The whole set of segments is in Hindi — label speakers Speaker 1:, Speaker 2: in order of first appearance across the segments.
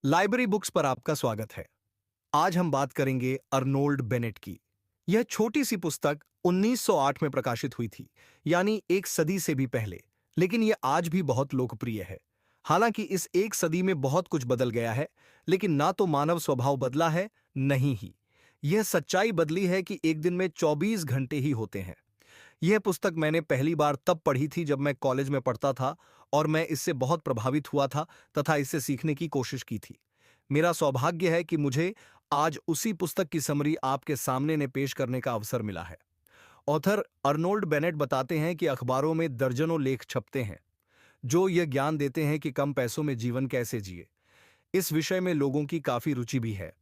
Speaker 1: लाइब्रेरी बुक्स पर आपका स्वागत है। आज हम बात करेंगे अर्नोल्ड बेनेट की। यह छोटी सी पुस्तक 1908 में प्रकाशित हुई थी, यानी एक सदी से भी पहले, लेकिन यह आज भी बहुत लोकप्रिय है। हालांकि इस एक सदी में बहुत कुछ बदल गया है, लेकिन ना तो मानव स्वभाव बदला है, नहीं ही यह सच्चाई बदली है कि एक दिन में 24 घंटे ही होते हैं। यह पुस्तक मैंने पहली बार तब पढ़ी थी जब मैं कॉलेज में पढ़ता था, और मैं इससे बहुत प्रभावित हुआ था तथा इससे सीखने की कोशिश की थी। मेरा सौभाग्य है कि मुझे आज उसी पुस्तक की समरी आपके सामने ने पेश करने का अवसर मिला है। ऑथर अर्नोल्ड बेनेट बताते हैं कि अखबारों में दर्जनों लेख छपते हैं जो यह ज्ञान देते हैं कि कम पैसों में जीवन कैसे जिए। इस विषय में लोगों की काफी रुचि भी है।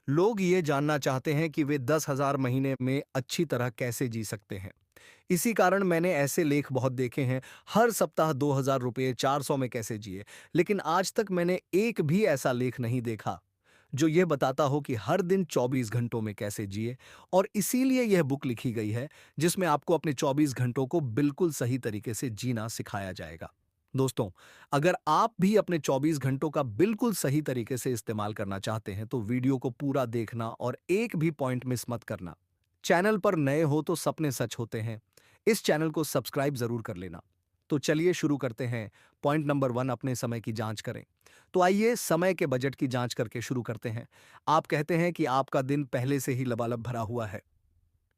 Speaker 1: लोग ये जानना चाहते हैं कि वे 10,000 महीने में अच्छी तरह कैसे जी सकते हैं। इसी कारण मैंने ऐसे लेख बहुत देखे हैं, हर सप्ताह 2,000 रुपये 400 में कैसे जिए, लेकिन आज तक मैंने एक भी ऐसा लेख नहीं देखा जो यह बताता हो कि हर दिन 24 घंटों में कैसे जिए। और इसीलिए यह बुक लिखी गई है जिसमें आपको अपने 24 घंटों को बिल्कुल सही तरीके से जीना सिखाया जाएगा। दोस्तों, अगर आप भी अपने 24 घंटों का बिल्कुल सही तरीके से इस्तेमाल करना चाहते हैं तो वीडियो को पूरा देखना और एक भी पॉइंट मिस मत करना। चैनल पर नए हो तो सपने सच होते हैं, इस चैनल को सब्सक्राइब जरूर कर लेना। तो चलिए शुरू करते हैं। पॉइंट नंबर 1, अपने समय की जांच करें। तो आइए समय के बजट की जांच करके शुरू करते हैं। आप कहते हैं कि आपका दिन पहले से ही लबालब भरा हुआ है।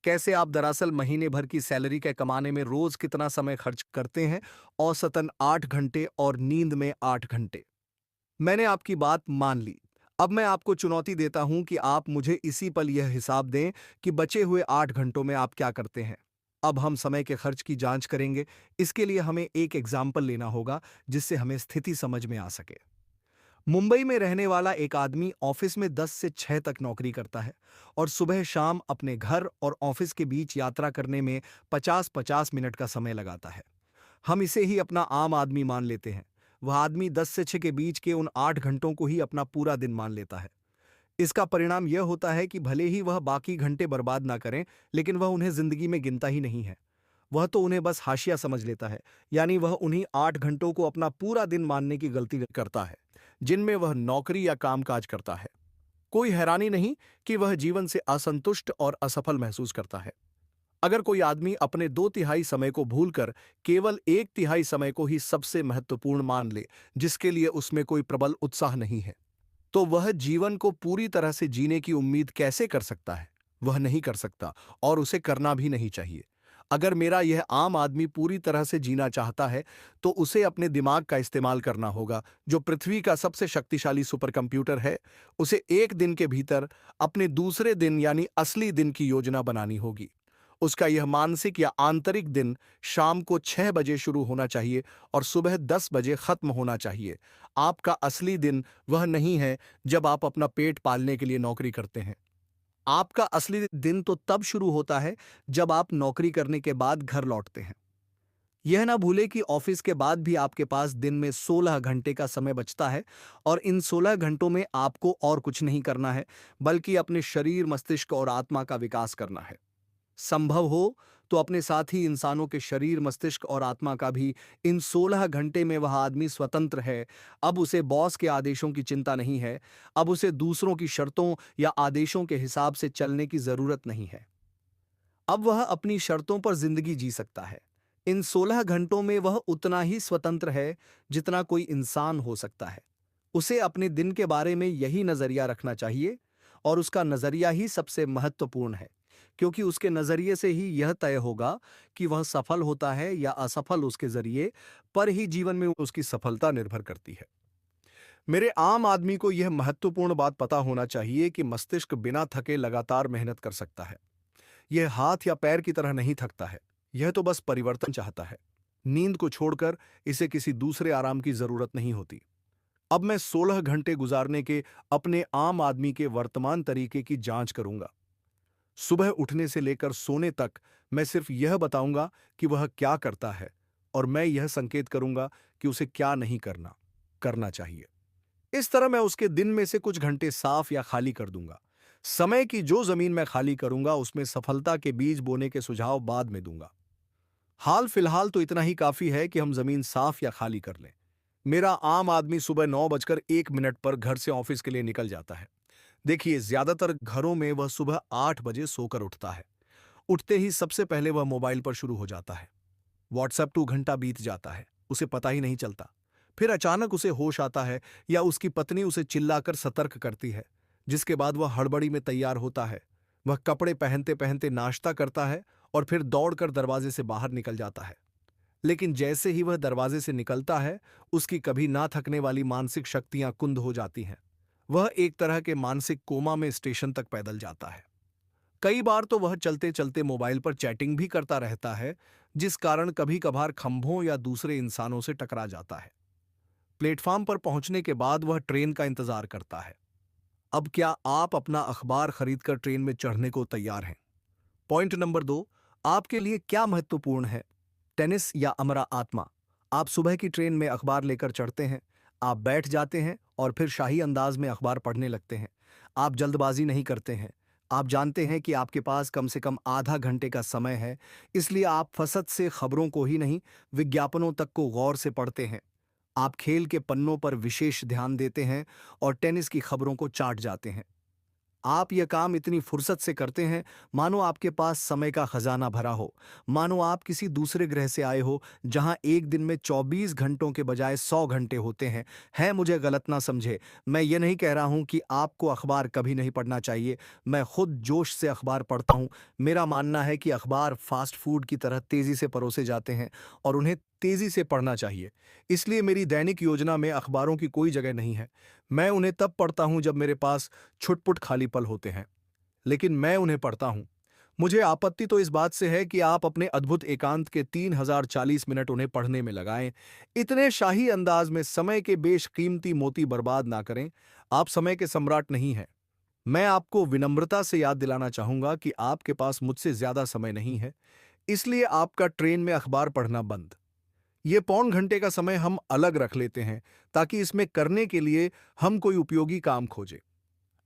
Speaker 1: कैसे आप दरअसल महीने भर की सैलरी के कमाने में रोज कितना समय खर्च करते हैं? औसतन 8 घंटे और नींद में 8 घंटे। मैंने आपकी बात मान ली। अब मैं आपको चुनौती देता हूं कि आप मुझे इसी पल यह हिसाब दें कि बचे हुए 8 घंटों में आप क्या करते हैं। अब हम समय के खर्च की जांच करेंगे। इसके लिए हमें एक एग्जाम्पल लेना होगा जिससे हमें स्थिति समझ में आ सके। मुंबई में रहने वाला एक आदमी ऑफिस में 10 से 6 तक नौकरी करता है और सुबह शाम अपने घर और ऑफिस के बीच यात्रा करने में 50-50 मिनट का समय लगाता है। हम इसे ही अपना आम आदमी मान लेते हैं। वह आदमी 10 से 6 के बीच के उन 8 घंटों को ही अपना पूरा दिन मान लेता है। इसका परिणाम यह होता है कि भले ही वह बाकी घंटे बर्बाद ना करें, लेकिन वह उन्हें जिंदगी में गिनता ही नहीं है। वह तो उन्हें बस हाशिया समझ लेता है, यानी वह उन्हीं 8 घंटों को अपना पूरा दिन मानने की गलती करता है जिनमें वह नौकरी या कामकाज करता है। कोई हैरानी नहीं कि वह जीवन से असंतुष्ट और असफल महसूस करता है। अगर कोई आदमी अपने 2/3 समय को भूलकर केवल 1/3 समय को ही सबसे महत्वपूर्ण मान ले, जिसके लिए उसमें कोई प्रबल उत्साह नहीं है, तो वह जीवन को पूरी तरह से जीने की उम्मीद कैसे कर सकता है? वह नहीं कर सकता, और उसे करना भी नहीं चाहिए। अगर मेरा यह आम आदमी पूरी तरह से जीना चाहता है, तो उसे अपने दिमाग का इस्तेमाल करना होगा, जो पृथ्वी का सबसे शक्तिशाली सुपर कंप्यूटर है। उसे एक दिन के भीतर अपने दूसरे दिन यानी असली दिन की योजना बनानी होगी। उसका यह मानसिक या आंतरिक दिन शाम को 6 बजे शुरू होना चाहिए और सुबह 10 बजे खत्म होना चाहिए। आपका असली दिन वह नहीं है जब आप अपना पेट पालने के लिए नौकरी करते हैं। आपका असली दिन तो तब शुरू होता है जब आप नौकरी करने के बाद घर लौटते हैं। यह ना भूले कि ऑफिस के बाद भी आपके पास दिन में 16 घंटे का समय बचता है, और इन 16 घंटों में आपको और कुछ नहीं करना है, बल्कि अपने शरीर, मस्तिष्क और आत्मा का विकास करना है। संभव हो तो अपने साथी इंसानों के शरीर, मस्तिष्क और आत्मा का भी। इन 16 घंटे में वह आदमी स्वतंत्र है। अब उसे बॉस के आदेशों की चिंता नहीं है। अब उसे दूसरों की शर्तों या आदेशों के हिसाब से चलने की जरूरत नहीं है। अब वह अपनी शर्तों पर जिंदगी जी सकता है। इन 16 घंटों में वह उतना ही स्वतंत्र है जितना कोई इंसान हो सकता है। उसे अपने दिन के बारे में यही नजरिया रखना चाहिए, और उसका नजरिया ही सबसे महत्वपूर्ण है, क्योंकि उसके नजरिए से ही यह तय होगा कि वह सफल होता है या असफल। उसके जरिए पर ही जीवन में उसकी सफलता निर्भर करती है। मेरे आम आदमी को यह महत्वपूर्ण बात पता होना चाहिए कि मस्तिष्क बिना थके लगातार मेहनत कर सकता है। यह हाथ या पैर की तरह नहीं थकता है। यह तो बस परिवर्तन चाहता है। नींद को छोड़कर इसे किसी दूसरे आराम की जरूरत नहीं होती। अब मैं 16 घंटे गुजारने के अपने आम आदमी के वर्तमान तरीके की जांच करूंगा। सुबह उठने से लेकर सोने तक मैं सिर्फ यह बताऊंगा कि वह क्या करता है, और मैं यह संकेत करूंगा कि उसे क्या नहीं करना चाहिए। इस तरह मैं उसके दिन में से कुछ घंटे साफ या खाली कर दूंगा। समय की जो जमीन मैं खाली करूंगा उसमें सफलता के बीज बोने के सुझाव बाद में दूंगा। हाल फिलहाल तो इतना ही काफी है कि हम जमीन साफ या खाली कर लें। मेरा आम आदमी सुबह 9:01 पर घर से ऑफिस के लिए निकल जाता है। देखिए, ज्यादातर घरों में वह सुबह 8 बजे सोकर उठता है। उठते ही सबसे पहले वह मोबाइल पर शुरू हो जाता है। व्हाट्सएप 2 घंटा बीत जाता है, उसे पता ही नहीं चलता। फिर अचानक उसे होश आता है या उसकी पत्नी उसे चिल्लाकर सतर्क करती है, जिसके बाद वह हड़बड़ी में तैयार होता है। वह कपड़े पहनते पहनते नाश्ता करता है और फिर दौड़कर दरवाजे से बाहर निकल जाता है। लेकिन जैसे ही वह दरवाजे से निकलता है, उसकी कभी ना थकने वाली मानसिक शक्तियां कुंद हो जाती हैं। वह एक तरह के मानसिक कोमा में स्टेशन तक पैदल जाता है। कई बार तो वह चलते चलते मोबाइल पर चैटिंग भी करता रहता है, जिस कारण कभी कभार खंभों या दूसरे इंसानों से टकरा जाता है। प्लेटफॉर्म पर पहुंचने के बाद वह ट्रेन का इंतजार करता है। अब क्या आप अपना अखबार खरीदकर ट्रेन में चढ़ने को तैयार हैं? पॉइंट नंबर 2, आपके लिए क्या महत्वपूर्ण है? टेनिस या अमरा आत्मा? आप सुबह की ट्रेन में अखबार लेकर चढ़ते हैं। आप बैठ जाते हैं और फिर शाही अंदाज में अखबार पढ़ने लगते हैं। आप जल्दबाजी नहीं करते हैं। आप जानते हैं कि आपके पास कम से कम आधा घंटे का समय है, इसलिए आप फसद से खबरों को ही नहीं, विज्ञापनों तक को गौर से पढ़ते हैं। आप खेल के पन्नों पर विशेष ध्यान देते हैं और टेनिस की खबरों को चाट जाते हैं। आप यह काम इतनी फुर्सत से करते हैं मानो आपके पास समय का खजाना भरा हो, मानो आप किसी दूसरे ग्रह से आए हो जहां एक दिन में 24 घंटों के बजाय 100 घंटे होते हैं। मुझे गलत ना समझे, मैं ये नहीं कह रहा हूं कि आपको अखबार कभी नहीं पढ़ना चाहिए। मैं खुद जोश से अखबार पढ़ता हूं। मेरा मानना है कि अखबार फास्ट फूड की तरह तेजी से परोसे जाते हैं और उन्हें तेजी से पढ़ना चाहिए। इसलिए मेरी दैनिक योजना में अखबारों की कोई जगह नहीं है। मैं उन्हें तब पढ़ता हूं जब मेरे पास छुटपुट खाली पल होते हैं, लेकिन मैं उन्हें पढ़ता हूं। मुझे आपत्ति तो इस बात से है कि आप अपने अद्भुत एकांत के 3040 मिनट उन्हें पढ़ने में लगाएं। इतने शाही अंदाज में समय के बेशकीमती मोती बर्बाद ना करें। आप समय के सम्राट नहीं हैं। मैं आपको विनम्रता से याद दिलाना चाहूंगा कि आपके पास मुझसे ज्यादा समय नहीं है, इसलिए आपका ट्रेन में अखबार पढ़ना बंद। ये पौन घंटे का समय हम अलग रख लेते हैं ताकि इसमें करने के लिए हम कोई उपयोगी काम खोजें।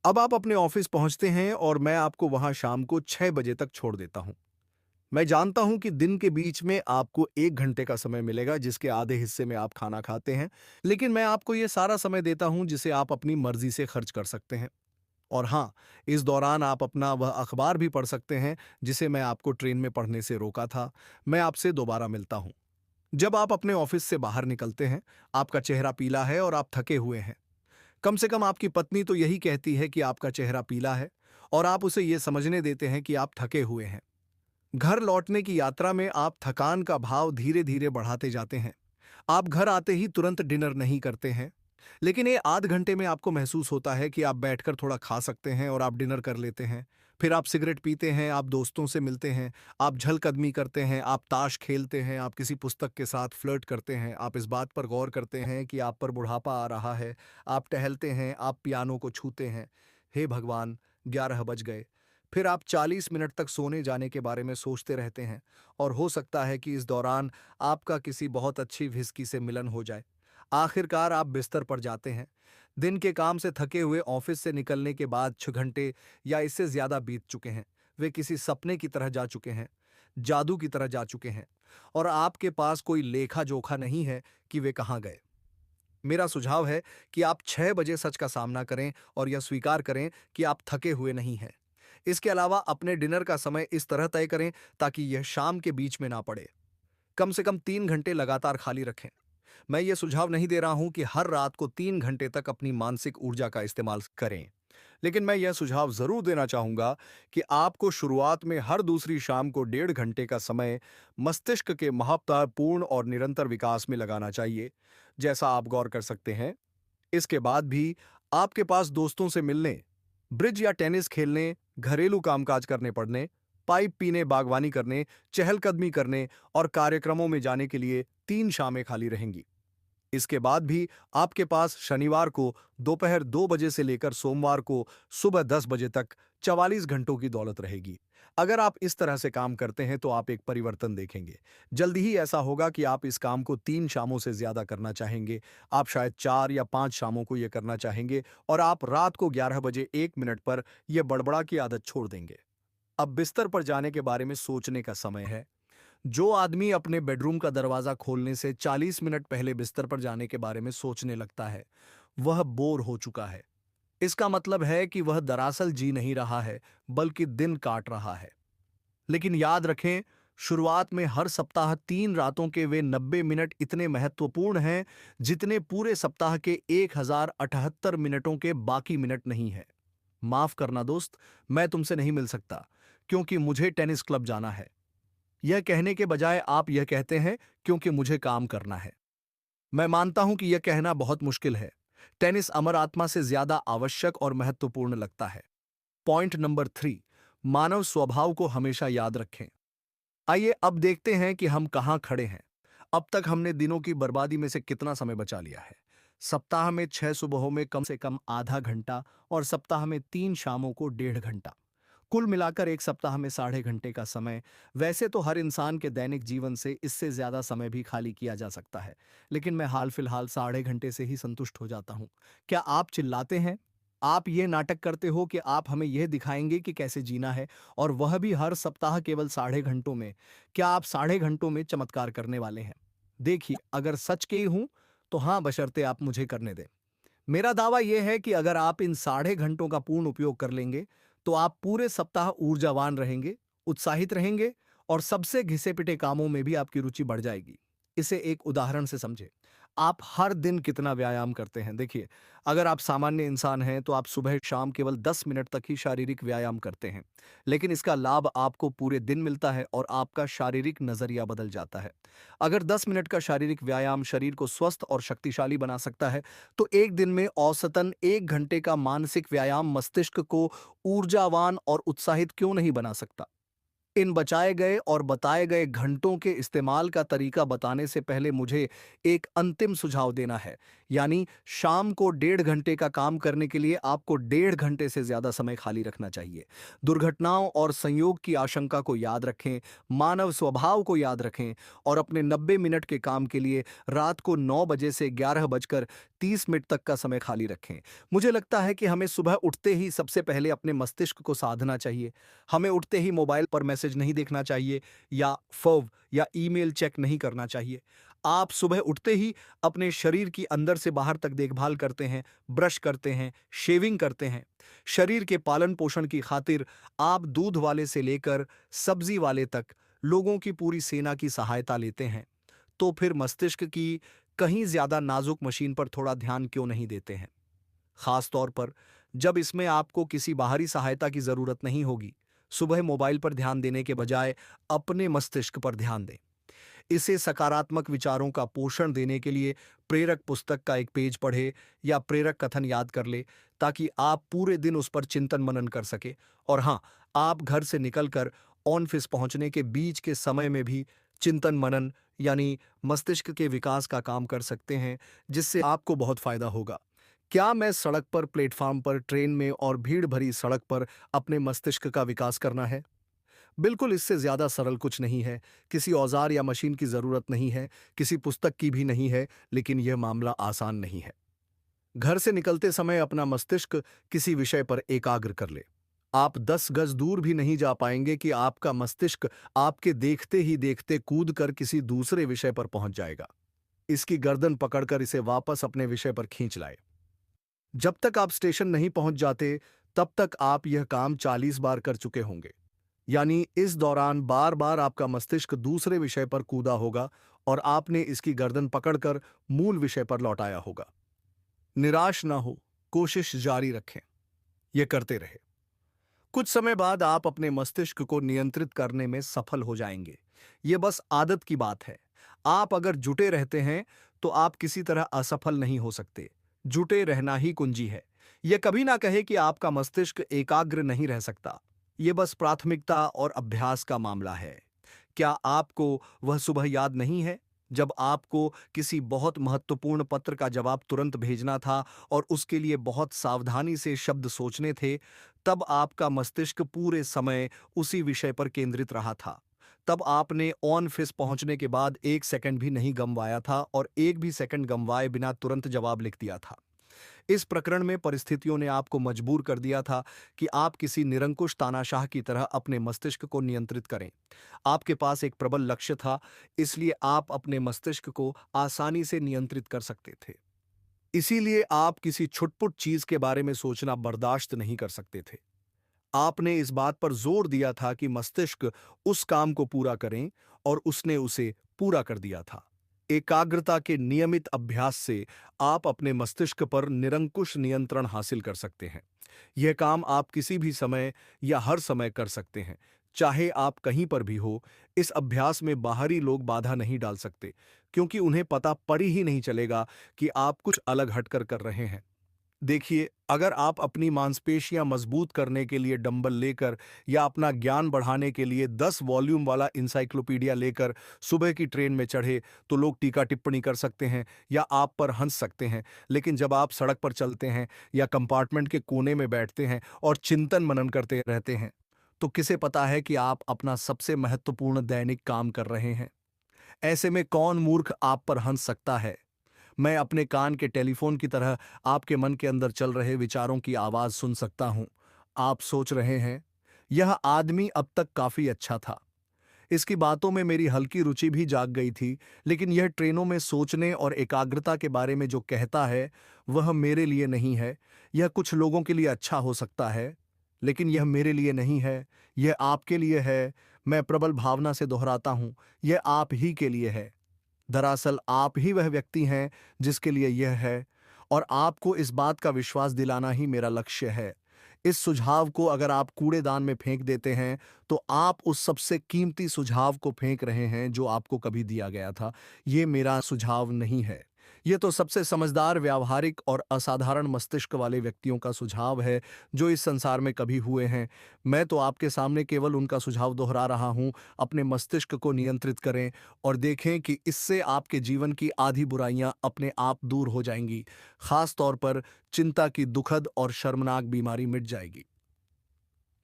Speaker 1: अब आप अपने ऑफिस पहुंचते हैं और मैं आपको वहां शाम को 6 बजे तक छोड़ देता हूं। मैं जानता हूं कि दिन के बीच में आपको 1 घंटे का समय मिलेगा जिसके आधे हिस्से में आप खाना खाते हैं, लेकिन मैं आपको ये सारा समय देता हूं जिसे आप अपनी मर्जी से खर्च कर सकते हैं। और हाँ, इस दौरान आप अपना वह अखबार भी पढ़ सकते हैं जिसे मैं आपको ट्रेन में पढ़ने से रोका था। मैं आपसे दोबारा मिलता हूं। जब आप अपने ऑफिस से बाहर निकलते हैं, आपका चेहरा पीला है और आप थके हुए हैं। कम से कम आपकी पत्नी तो यही कहती है कि आपका चेहरा पीला है, और आप उसे यह समझने देते हैं कि आप थके हुए हैं। घर लौटने की यात्रा में आप थकान का भाव धीरे धीरे बढ़ाते जाते हैं। आप घर आते ही तुरंत डिनर नहीं करते हैं, लेकिन ये आध घंटे में आपको महसूस होता है कि आप बैठकर थोड़ा खा सकते हैं और आप डिनर कर लेते हैं। फिर आप सिगरेट पीते हैं, आप दोस्तों से मिलते हैं, आप झलकदमी करते हैं, आप ताश खेलते हैं, आप किसी पुस्तक के साथ फ्लर्ट करते हैं, आप इस बात पर गौर करते हैं कि आप पर बुढ़ापा आ रहा है, आप टहलते हैं, आप पियानो को छूते हैं। हे भगवान, 11 बज गए। फिर आप 40 मिनट तक सोने जाने के बारे में सोचते रहते हैं, और हो सकता है कि इस दौरान आपका किसी बहुत अच्छी व्हिस्की से मिलन हो जाए। आखिरकार आप बिस्तर पर जाते हैं। दिन के काम से थके हुए ऑफिस से निकलने के बाद 6 घंटे या इससे ज्यादा बीत चुके हैं। वे किसी सपने की तरह जा चुके हैं, जादू की तरह जा चुके हैं, और आपके पास कोई लेखा जोखा नहीं है कि वे कहाँ गए। मेरा सुझाव है कि आप 6 बजे सच का सामना करें और यह स्वीकार करें कि आप थके हुए नहीं हैं। इसके अलावा अपने डिनर का समय इस तरह तय करें ताकि यह शाम के बीच में ना पड़े। कम से कम 3 घंटे लगातार खाली रखें। मैं ये सुझाव नहीं दे रहा हूं कि हर रात को 3 घंटे तक अपनी मानसिक ऊर्जा का इस्तेमाल करें, लेकिन मैं यह सुझाव जरूर देना चाहूंगा कि आपको शुरुआत में हर दूसरी शाम को 1.5 घंटे का समय मस्तिष्क के महत्वपूर्ण और निरंतर विकास में लगाना चाहिए, जैसा आप गौर कर सकते हैं। इसके बाद भी आपके पास दोस्तों से मिलने, ब्रिज या टेनिस खेलने, घरेलू कामकाज करने पड़ने, पाइप पीने, बागवानी करने, चहलकदमी करने और कार्यक्रमों में जाने के लिए 3 शामें खाली रहेंगी। इसके बाद भी आपके पास शनिवार को दोपहर 2 बजे से लेकर सोमवार को सुबह 10 बजे तक 44 घंटों की दौलत रहेगी। अगर आप इस तरह से काम करते हैं तो आप एक परिवर्तन देखेंगे। जल्दी ही ऐसा होगा कि आप इस काम को 3 शामों से ज्यादा करना चाहेंगे। आप शायद 4 या 5 शामों को यह करना चाहेंगे, और आप रात को 11 बजे 1 मिनट पर यह बड़बड़ा की आदत छोड़ देंगे। अब बिस्तर पर जाने के बारे में सोचने का समय है। जो आदमी अपने बेडरूम का दरवाजा खोलने से 40 मिनट पहले बिस्तर पर जाने के बारे में सोचने लगता है, वह बोर हो चुका है। इसका मतलब है कि वह दरअसल जी नहीं रहा है, बल्कि दिन काट रहा है। लेकिन याद रखें, शुरुआत में हर सप्ताह 3 रातों के वे 90 मिनट इतने महत्वपूर्ण हैं जितने पूरे सप्ताह के 1078 मिनटों के बाकी मिनट नहीं है। माफ करना दोस्त, मैं तुमसे नहीं मिल सकता क्योंकि मुझे टेनिस क्लब जाना है। यह कहने के बजाय आप यह कहते हैं क्योंकि मुझे काम करना है। मैं मानता हूं कि यह कहना बहुत मुश्किल है। टेनिस अमर आत्मा से ज्यादा आवश्यक और महत्वपूर्ण लगता है। पॉइंट नंबर 3, मानव स्वभाव को हमेशा याद रखें। आइए अब देखते हैं कि हम कहां खड़े हैं। अब तक हमने दिनों की बर्बादी में से कितना समय बचा लिया है। सप्ताह में 6 सुबहों में कम से कम आधा घंटा और सप्ताह में 3 शामों को 1.5 घंटा। कुल मिलाकर एक सप्ताह में 6.5 घंटे का समय। वैसे तो हर इंसान के दैनिक जीवन से इससे ज्यादा समय भी खाली किया जा सकता है, लेकिन मैं हाल फिलहाल 6.5 घंटे से ही संतुष्ट हो जाता हूं। क्या आप चिल्लाते हैं? आप ये नाटक करते हो कि आप हमें यह दिखाएंगे कि कैसे जीना है, और वह भी हर सप्ताह केवल 6.5 घंटों में। क्या आप 6.5 घंटों में चमत्कार करने वाले हैं? देखिए, अगर सच के हूं तो हां, बशर्ते आप मुझे करने दें। मेरा दावा यह है कि अगर आप इन 6.5 घंटों का पूर्ण उपयोग कर लेंगे, तो आप पूरे सप्ताह ऊर्जावान रहेंगे, उत्साहित रहेंगे, और सबसे घिसे-पिटे कामों में भी आपकी रुचि बढ़ जाएगी। इसे एक उदाहरण से समझें। आप हर दिन कितना व्यायाम करते हैं? देखिए, अगर आप सामान्य इंसान हैं, तो आप सुबह-शाम केवल 10 मिनट तक ही शारीरिक व्यायाम करते हैं। लेकिन इसका लाभ आपको पूरे दिन मिलता है और आपका शारीरिक नज़रिया बदल जाता है। अगर 10 मिनट का शारीरिक व्यायाम शरीर को स्वस्थ और शक्तिशाली बना सकता है, तो एक दिन में औसतन 1 घंटे का मानसिक व्यायाम मस्तिष्क को ऊर्जावान और उत्साहित क्यों नहीं बना सकता? इन बचाए गए और बताए गए घंटों के इस्तेमाल का तरीका बताने से पहले मुझे एक अंतिम सुझाव देना है। यानी शाम को 1.5 घंटे का काम करने के लिए आपको 1.5 घंटे से ज्यादा समय खाली रखना चाहिए। दुर्घटनाओं और संयोग की आशंका को याद रखें, मानव स्वभाव को याद रखें, और अपने 90 मिनट के काम के लिए रात को 9 बजे से 11 बजकर 30 मिनट तक का समय खाली रखें। मुझे लगता है कि हमें सुबह उठते ही सबसे पहले अपने मस्तिष्क को साधना चाहिए। हमें उठते ही मोबाइल पर मैसेज नहीं देखना चाहिए, या फोव या ईमेल चेक नहीं करना चाहिए। आप सुबह उठते ही अपने शरीर की अंदर से बाहर तक देखभाल करते हैं, ब्रश करते हैं, शेविंग करते हैं। शरीर के पालन पोषण की खातिर आप दूध वाले से लेकर सब्जी वाले तक लोगों की पूरी सेना की सहायता लेते हैं। तो फिर मस्तिष्क की कहीं ज्यादा नाजुक मशीन पर थोड़ा ध्यान क्यों नहीं देते हैं? खास तौर पर जब इसमें आपको किसी बाहरी सहायता की जरूरत नहीं होगी। सुबह मोबाइल पर ध्यान देने के बजाय अपने मस्तिष्क पर ध्यान दें। इसे सकारात्मक विचारों का पोषण देने के लिए प्रेरक पुस्तक का एक पेज पढ़े या प्रेरक कथन याद कर ले, ताकि आप पूरे दिन उस पर चिंतन मनन कर सके। और हाँ, आप घर से निकलकर ऑफिस पहुंचने के बीच के समय में भी चिंतन मनन, यानी मस्तिष्क के विकास का काम कर सकते हैं, जिससे आपको बहुत फायदा होगा। क्या मैं सड़क पर, प्लेटफॉर्म पर, ट्रेन में और भीड़ भरी सड़क पर अपने मस्तिष्क का विकास करना है? बिल्कुल, इससे ज्यादा सरल कुछ नहीं है। किसी औजार या मशीन की जरूरत नहीं है, किसी पुस्तक की भी नहीं है, लेकिन यह मामला आसान नहीं है। घर से निकलते समय अपना मस्तिष्क किसी विषय पर एकाग्र कर ले। आप 10 गज दूर भी नहीं जा पाएंगे कि आपका मस्तिष्क आपके देखते ही देखते कूद कर किसी दूसरे विषय पर पहुंच जाएगा। इसकी गर्दन पकड़कर इसे वापस अपने विषय पर खींच लाए। जब तक आप स्टेशन नहीं पहुंच जाते, तब तक आप यह काम 40 बार कर चुके होंगे। यानी इस दौरान बार बार आपका मस्तिष्क दूसरे विषय पर कूदा होगा और आपने इसकी गर्दन पकड़कर मूल विषय पर लौटाया होगा। निराश ना हो, कोशिश जारी रखें, यह करते रहे। कुछ समय बाद आप अपने मस्तिष्क को नियंत्रित करने में सफल हो जाएंगे। यह बस आदत की बात है। आप अगर जुटे रहते हैं, तो आप किसी तरह असफल नहीं हो सकते। जुटे रहना ही कुंजी है। यह कभी ना कहे कि आपका मस्तिष्क एकाग्र नहीं रह सकता। यह बस प्राथमिकता और अभ्यास का मामला है। क्या आपको वह सुबह याद नहीं है जब आपको किसी बहुत महत्वपूर्ण पत्र का जवाब तुरंत भेजना था और उसके लिए बहुत सावधानी से शब्द सोचने थे? तब आपका मस्तिष्क पूरे समय उसी विषय पर केंद्रित रहा था। तब आपने ऑफिस पहुंचने के बाद 1 सेकंड भी नहीं गंवाया था, और एक भी सेकंड गंवाए बिना तुरंत जवाब लिख दिया था। इस प्रकरण में परिस्थितियों ने आपको मजबूर कर दिया था कि आप किसी निरंकुश तानाशाह की तरह अपने मस्तिष्क को नियंत्रित करें। आपके पास एक प्रबल लक्ष्य था, इसलिए आप अपने मस्तिष्क को आसानी से नियंत्रित कर सकते थे। इसीलिए आप किसी छुटपुट चीज के बारे में सोचना बर्दाश्त नहीं कर सकते थे। आपने इस बात पर जोर दिया था कि मस्तिष्क उस काम को पूरा करें, और उसने उसे पूरा कर दिया था। एकाग्रता के नियमित अभ्यास से आप अपने मस्तिष्क पर निरंकुश नियंत्रण हासिल कर सकते हैं। यह काम आप किसी भी समय या हर समय कर सकते हैं, चाहे आप कहीं पर भी हो। इस अभ्यास में बाहरी लोग बाधा नहीं डाल सकते, क्योंकि उन्हें पता पड़ी ही नहीं चलेगा कि आप कुछ अलग हटकर कर रहे हैं। देखिए, अगर आप अपनी मांसपेशियां मजबूत करने के लिए डंबल लेकर या अपना ज्ञान बढ़ाने के लिए 10 वॉल्यूम वाला इंसाइक्लोपीडिया लेकर सुबह की ट्रेन में चढ़े, तो लोग टीका टिप्पणी कर सकते हैं या आप पर हंस सकते हैं। लेकिन जब आप सड़क पर चलते हैं या कंपार्टमेंट के कोने में बैठते हैं और चिंतन मनन करते रहते हैं, तो किसे पता है कि आप अपना सबसे महत्वपूर्ण दैनिक काम कर रहे हैं। ऐसे में कौन मूर्ख आप पर हंस सकता है? मैं अपने कान के टेलीफोन की तरह आपके मन के अंदर चल रहे विचारों की आवाज सुन सकता हूं। आप सोच रहे हैं, यह आदमी अब तक काफी अच्छा था। इसकी बातों में मेरी हल्की रुचि भी जाग गई थी, लेकिन यह ट्रेनों में सोचने और एकाग्रता के बारे में जो कहता है, वह मेरे लिए नहीं है। यह कुछ लोगों के लिए अच्छा हो सकता है, लेकिन यह मेरे लिए नहीं है। यह आपके लिए है। मैं प्रबल भावना से दोहराता हूं, यह आप ही के लिए है। दरअसल आप ही वह व्यक्ति हैं जिसके लिए यह है, और आपको इस बात का विश्वास दिलाना ही मेरा लक्ष्य है। इस सुझाव को अगर आप कूड़ेदान में फेंक देते हैं, तो आप उस सबसे कीमती सुझाव को फेंक रहे हैं जो आपको कभी दिया गया था। ये मेरा सुझाव नहीं है। ये तो सबसे समझदार, व्यावहारिक और असाधारण मस्तिष्क वाले व्यक्तियों का सुझाव है जो इस संसार में कभी हुए हैं। मैं तो आपके सामने केवल उनका सुझाव दोहरा रहा हूं। अपने मस्तिष्क को नियंत्रित करें और देखें कि इससे आपके जीवन की आधी बुराइयां अपने आप दूर हो जाएंगी। खास तौर पर चिंता की दुखद और शर्मनाक बीमारी मिट जाएगी।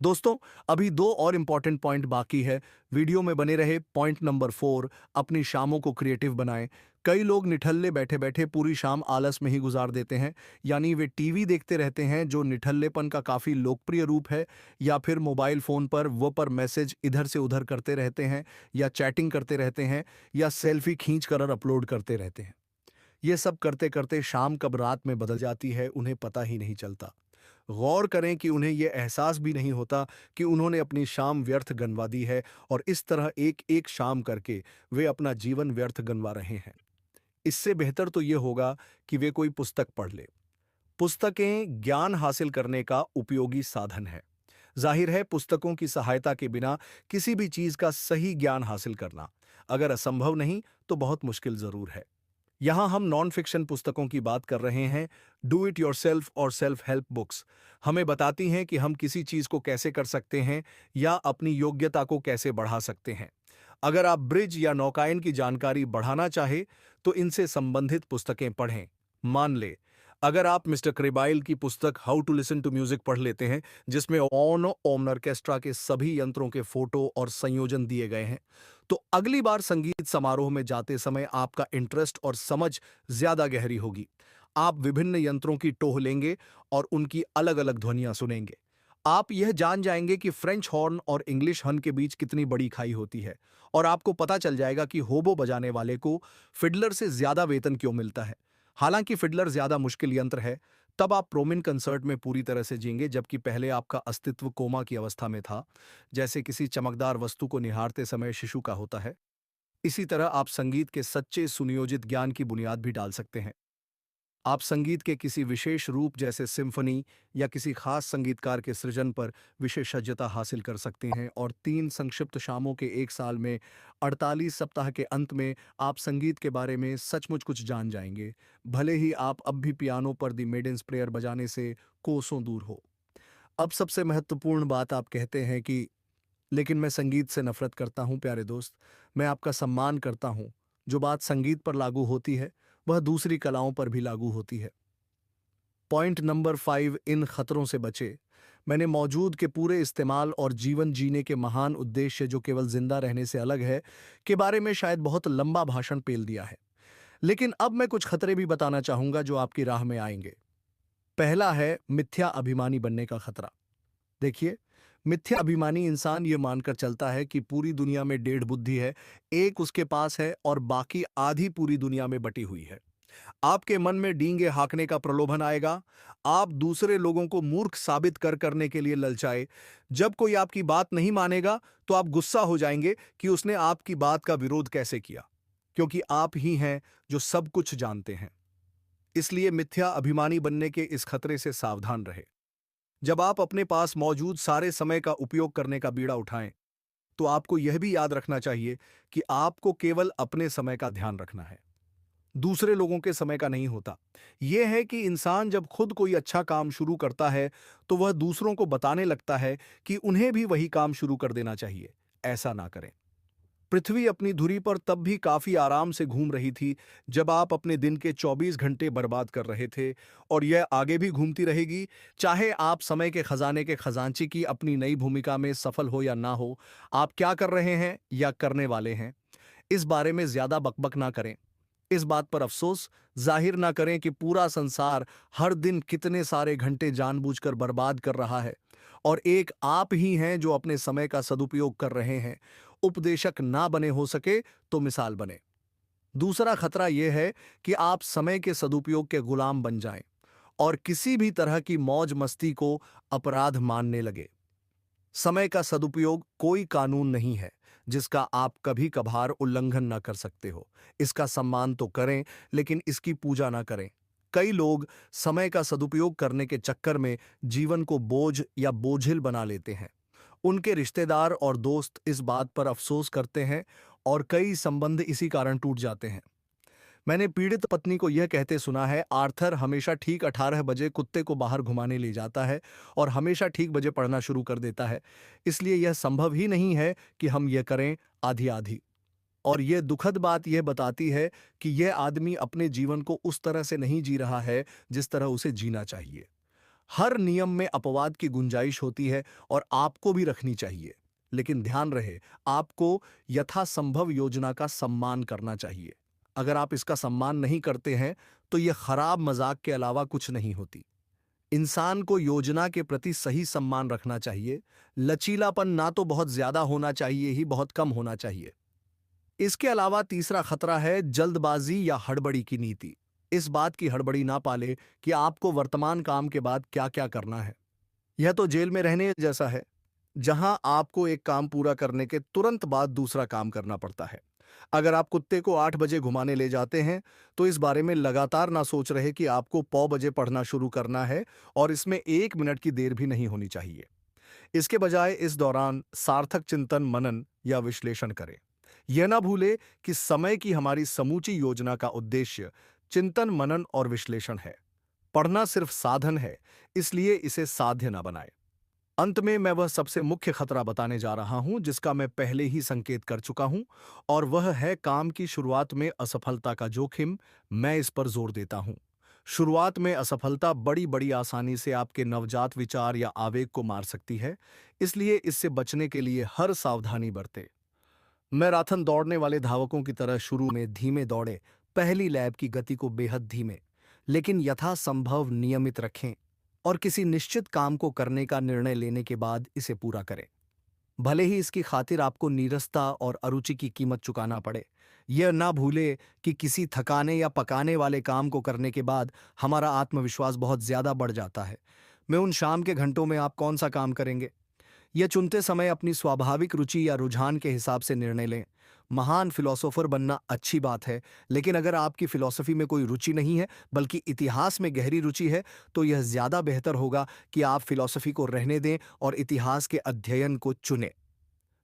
Speaker 1: दोस्तों, अभी दो और इंपॉर्टेंट पॉइंट बाकी है। वीडियो में बने रहे। पॉइंट नंबर 4, अपनी शामों को क्रिएटिव बनाएं। कई लोग निठल्ले बैठे बैठे पूरी शाम आलस में ही गुजार देते हैं। यानी वे टीवी देखते रहते हैं, जो निठल्लेपन का काफी लोकप्रिय रूप है, या फिर मोबाइल फोन पर वो पर मैसेज इधर से उधर करते रहते हैं, या चैटिंग करते रहते हैं, या सेल्फी खींच कर अपलोड करते रहते हैं। ये सब करते करते शाम कब रात में बदल जाती है, उन्हें पता ही नहीं चलता। गौर करें कि उन्हें यह एहसास भी नहीं होता कि उन्होंने अपनी शाम व्यर्थ गंवा दी है, और इस तरह एक एक शाम करके वे अपना जीवन व्यर्थ गंवा रहे हैं। इससे बेहतर तो यह होगा कि वे कोई पुस्तक पढ़ ले। पुस्तकें ज्ञान हासिल करने का उपयोगी साधन है। जाहिर है, पुस्तकों की सहायता के बिना किसी भी चीज का सही ज्ञान हासिल करना, अगर असंभव नहीं तो बहुत मुश्किल जरूर है। यहाँ हम नॉन फिक्शन पुस्तकों की बात कर रहे हैं। डू इट योरसेल्फ और सेल्फ हेल्प बुक्स हमें बताती हैं कि हम किसी चीज को कैसे कर सकते हैं या अपनी योग्यता को कैसे बढ़ा सकते हैं। अगर आप ब्रिज या नौकायन की जानकारी बढ़ाना चाहे, तो इनसे संबंधित पुस्तकें पढ़ें। मान ले, अगर आप मिस्टर क्रेबाइल की पुस्तक how to listen to music पढ़ लेते हैं, जिसमें ओनो ओम ऑर्केस्ट्रा के सभी यंत्रों के फोटो और संयोजन दिए गए हैं, तो अगली बार संगीत समारोह में जाते समय आपका इंटरेस्ट और समझ ज्यादा गहरी होगी। आप विभिन्न यंत्रों की टोह लेंगे और उनकी अलग अलग ध्वनियां सुनेंगे। आप यह जान जाएंगे कि फ्रेंच हॉर्न और इंग्लिश हर्न के बीच कितनी बड़ी खाई होती है, और आपको पता चल जाएगा कि होबो बजाने वाले को फिडलर से ज्यादा वेतन क्यों मिलता है। हालांकि फिडलर ज्यादा मुश्किल यंत्र है। तब आप प्रोमिन कंसर्ट में पूरी तरह से जींगे, जबकि पहले आपका अस्तित्व कोमा की अवस्था में था, जैसे किसी चमकदार वस्तु को निहारते समय शिशु का होता है। इसी तरह आप संगीत के सच्चे सुनियोजित ज्ञान की बुनियाद भी डाल सकते हैं। आप संगीत के किसी विशेष रूप जैसे सिम्फनी या किसी खास संगीतकार के सृजन पर विशेषज्ञता हासिल कर सकते हैं, और 3 संक्षिप्त शामों के एक साल में 48 सप्ताह के अंत में आप संगीत के बारे में सचमुच कुछ जान जाएंगे, भले ही आप अब भी पियानो पर द मेडेन्स प्रेयर बजाने से कोसों दूर हो। अब सबसे महत्वपूर्ण बात, आप कहते हैं कि लेकिन मैं संगीत से नफरत करता हूं। प्यारे दोस्त, मैं आपका सम्मान करता हूं। जो बात संगीत पर लागू होती है, वह दूसरी कलाओं पर भी लागू होती है। पॉइंट नंबर 5, इन खतरों से बचे। मैंने मौजूद के पूरे इस्तेमाल और जीवन जीने के महान उद्देश्य, जो केवल जिंदा रहने से अलग है, के बारे में शायद बहुत लंबा भाषण पेल दिया है। लेकिन अब मैं कुछ खतरे भी बताना चाहूंगा जो आपकी राह में आएंगे। पहला है मिथ्या अभिमानी बनने का खतरा। देखिए, मिथ्या अभिमानी इंसान ये मानकर चलता है कि पूरी दुनिया में डेढ़ बुद्धि है, एक उसके पास है और बाकी आधी पूरी दुनिया में बटी हुई है। आपके मन में डींगे हाँकने का प्रलोभन आएगा। आप दूसरे लोगों को मूर्ख साबित करने के लिए ललचाए। जब कोई आपकी बात नहीं मानेगा तो आप गुस्सा हो जाएंगे कि उसने आपकी बात का विरोध कैसे किया, क्योंकि आप ही हैं जो सब कुछ जानते हैं। इसलिए मिथ्या अभिमानी बनने के इस खतरे से सावधान रहे। जब आप अपने पास मौजूद सारे समय का उपयोग करने का बीड़ा उठाएं, तो आपको यह भी याद रखना चाहिए कि आपको केवल अपने समय का ध्यान रखना है, दूसरे लोगों के समय का नहीं होता। यह है कि इंसान जब खुद कोई अच्छा काम शुरू करता है तो वह दूसरों को बताने लगता है कि उन्हें भी वही काम शुरू कर देना चाहिए। ऐसा ना करें। पृथ्वी अपनी धुरी पर तब भी काफी आराम से घूम रही थी जब आप अपने दिन के 24 घंटे बर्बाद कर रहे थे, और यह आगे भी घूमती रहेगी, चाहे आप समय के खजाने के खजांची की अपनी नई भूमिका में सफल हो या ना हो। आप क्या कर रहे हैं या करने वाले हैं, इस बारे में ज्यादा बकबक ना करें। इस बात पर अफसोस जाहिर ना करें कि पूरा संसार हर दिन कितने सारे घंटे जानबूझकर बर्बाद कर रहा है और एक आप ही हैं जो अपने समय का सदुपयोग कर रहे हैं। उपदेशक ना बने, हो सके तो मिसाल बने। दूसरा खतरा यह है कि आप समय के सदुपयोग के गुलाम बन जाएं और किसी भी तरह की मौज मस्ती को अपराध मानने लगे। समय का सदुपयोग कोई कानून नहीं है जिसका आप कभी कभार उल्लंघन न कर सकते हो। इसका सम्मान तो करें, लेकिन इसकी पूजा ना करें। कई लोग समय का सदुपयोग करने के चक्कर में जीवन को बोझ या बोझिल बना लेते हैं। उनके रिश्तेदार और दोस्त इस बात पर अफसोस करते हैं और कई संबंध इसी कारण टूट जाते हैं। मैंने पीड़ित पत्नी को यह कहते सुना है, आर्थर हमेशा ठीक 18 बजे कुत्ते को बाहर घुमाने ले जाता है और हमेशा ठीक बजे पढ़ना शुरू कर देता है, इसलिए यह संभव ही नहीं है कि हम यह करें आधी आधी। और यह दुखद बात यह बताती है कि यह आदमी अपने जीवन को उस तरह से नहीं जी रहा है जिस तरह उसे जीना चाहिए। हर नियम में अपवाद की गुंजाइश होती है और आपको भी रखनी चाहिए, लेकिन ध्यान रहे, आपको यथासंभव योजना का सम्मान करना चाहिए। अगर आप इसका सम्मान नहीं करते हैं तो यह खराब मजाक के अलावा कुछ नहीं होती। इंसान को योजना के प्रति सही सम्मान रखना चाहिए। लचीलापन ना तो बहुत ज्यादा होना चाहिए ही बहुत कम होना चाहिए। इसके अलावा तीसरा खतरा है जल्दबाजी या हड़बड़ी की नीति। इस बात की हड़बड़ी ना पाले कि आपको वर्तमान काम के बाद क्या क्या करना है। यह तो जेल में रहने जैसा है, जहां आपको एक काम पूरा करने के तुरंत बाद दूसरा काम करना पड़ता है। अगर आप कुत्ते को 8 बजे घुमाने ले जाते हैं तो इस बारे में लगातार ना सोच रहे कि आपको पौ बजे पढ़ना शुरू करना है, और इसमें 1 मिनट की देर भी नहीं होनी चाहिए। इसके बजाय इस दौरान सार्थक चिंतन, मनन या विश्लेषण करें। यह ना भूले कि समय की हमारी समूची योजना का उद्देश्य चिंतन, मनन और विश्लेषण है। पढ़ना सिर्फ साधन है, इसलिए इसे साध्य ना बनाए। अंत में मैं वह सबसे मुख्य खतरा बताने जा रहा हूं जिसका मैं पहले ही संकेत कर चुका हूं, और वह है काम की शुरुआत में असफलता का जोखिम। मैं इस पर जोर देता हूं। शुरुआत में असफलता बड़ी बड़ी आसानी से आपके नवजात विचार या आवेग को मार सकती है, इसलिए इससे बचने के लिए हर सावधानी बरतें। मैराथन दौड़ने वाले धावकों की तरह शुरू में धीमे दौड़े, पहली लैप की गति को बेहद धीमे लेकिन यथासंभव नियमित रखें, और किसी निश्चित काम को करने का निर्णय लेने के बाद इसे पूरा करें, भले ही इसकी खातिर आपको नीरसता और अरुचि की कीमत चुकाना पड़े। यह ना भूले कि किसी थकाने या पकाने वाले काम को करने के बाद हमारा आत्मविश्वास बहुत ज्यादा बढ़ जाता है। मैं उन शाम के घंटों में आप कौन सा काम करेंगे, यह चुनते समय अपनी स्वाभाविक रुचि या रुझान के हिसाब से निर्णय लें। महान फिलोसोफर बनना अच्छी बात है, लेकिन अगर आपकी फिलॉसफी में कोई रुचि नहीं है बल्कि इतिहास में गहरी रुचि है, तो यह ज्यादा बेहतर होगा कि आप फिलॉसफी को रहने दें और इतिहास के अध्ययन को चुनें।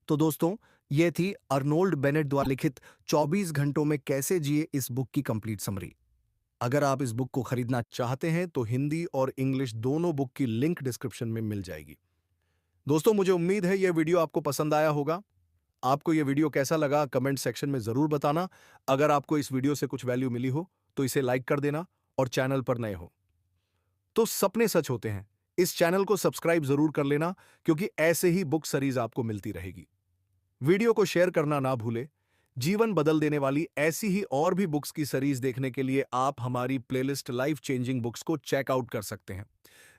Speaker 1: तो दोस्तों, यह थी अर्नोल्ड बेनेट द्वारा लिखित 24 घंटों में कैसे जिए इस बुक की कंप्लीट समरी। अगर आप इस बुक को खरीदना चाहते हैं तो हिंदी और इंग्लिश दोनों बुक की लिंक डिस्क्रिप्शन में मिल जाएगी। दोस्तों, मुझे उम्मीद है यह वीडियो आपको पसंद आया होगा। आपको यह वीडियो कैसा लगा कमेंट सेक्शन में जरूर बताना। अगर आपको इस वीडियो से कुछ वैल्यू मिली हो तो इसे लाइक कर देना, और चैनल पर नए हो तो सपने सच होते हैं, इस चैनल को सब्सक्राइब जरूर कर लेना, क्योंकि ऐसे ही बुक सीरीज आपको मिलती रहेगी। वीडियो को शेयर करना ना भूले। जीवन बदल देने वाली ऐसी ही और भी बुक्स की सीरीज देखने के लिए आप हमारी प्लेलिस्ट लाइफ चेंजिंग बुक्स को चेक आउट कर सकते हैं।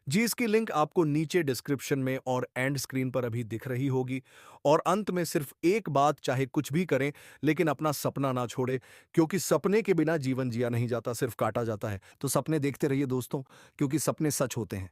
Speaker 1: जी, इसकी लिंक आपको नीचे डिस्क्रिप्शन में और एंड स्क्रीन पर अभी दिख रही होगी। और अंत में सिर्फ एक बात, चाहे कुछ भी करें, लेकिन अपना सपना ना छोड़े, क्योंकि सपने के बिना जीवन जिया नहीं जाता, सिर्फ काटा जाता है। तो सपने देखते रहिए दोस्तों, क्योंकि सपने सच होते हैं।